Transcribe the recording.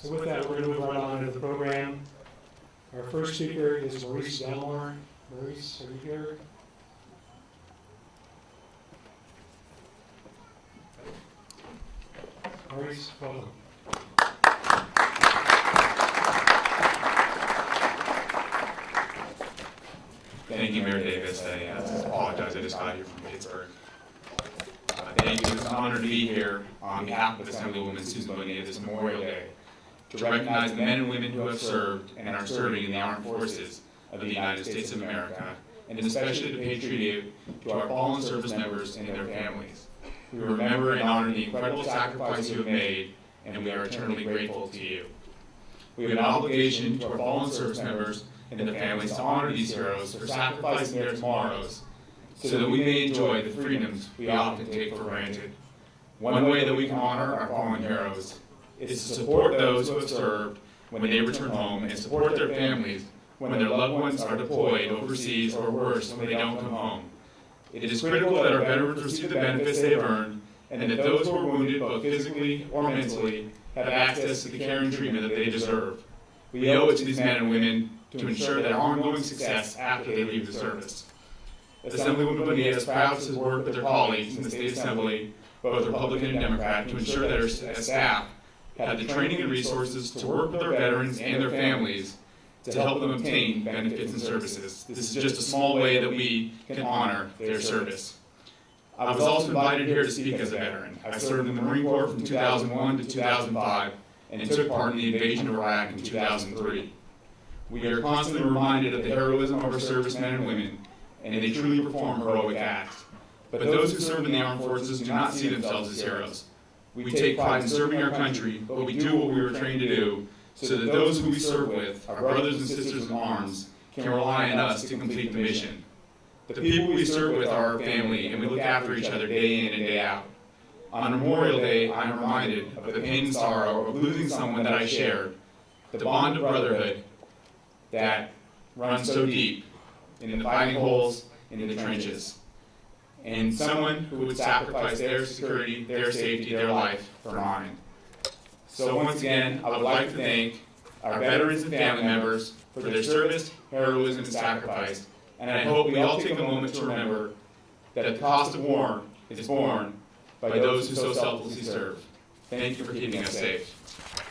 So with that, we're going to move right on to the program. Our first speaker is Maurice Delmer. Maurice, are you here? Maurice, welcome. Thank you, Mayor Davis. I apologize, I just got here from Pittsburgh. Thank you. It's an honor to be here on behalf of Assemblywoman Susan Bonilla this Memorial Day to recognize the men and women who have served and are serving in the armed forces of the United States of America, and especially to pay tribute to our fallen service members and their families. We remember and honor the incredible sacrifice you have made, and we are eternally grateful to you. We have an obligation to our fallen service members and the families to honor these heroes for sacrificing their tomorrows so that we may enjoy the freedoms we often take for granted. One way that we can honor our fallen heroes is to support those who have served when they return home and support their families when their loved ones are deployed overseas or worse, when they don't come home. It is critical that our veterans receive the benefits they have earned and that those who are wounded both physically or mentally have access to the care and treatment that they deserve. We owe it to these men and women to ensure their ongoing success after they leave the service. Assemblywoman Bonilla is proud to work with their colleagues in the State Assembly, both Republican and Democrat, to ensure that our staff have the training and resources to work with their veterans and their families to help them obtain benefits and services. This is just a small way that we can honor their service. I was also invited here to speak as a veteran. I served in the Marine Corps from 2001 to 2005 and took part in the invasion of Iraq in 2003. We are constantly reminded of the heroism of our servicemen and women, and they truly perform heroic acts. But those who serve in the armed forces do not see themselves as heroes. We take pride in serving our country, but we do what we were trained to do so that those who we serve with, our brothers and sisters in arms, can rely on us to complete the mission. The people we serve with are our family, and we look after each other day in and day out. On Memorial Day, I am reminded of the pain and sorrow of losing someone that I shared, the bond of brotherhood that runs so deep in the fighting holes, in the trenches, and someone who would sacrifice their security, their safety, their life for mine. So once again, I would like to thank our veterans and family members for their service, heroism, and sacrifice, and I hope we all take a moment to remember that the cost of war is borne by those who so selflessly serve. Thank you for keeping us safe.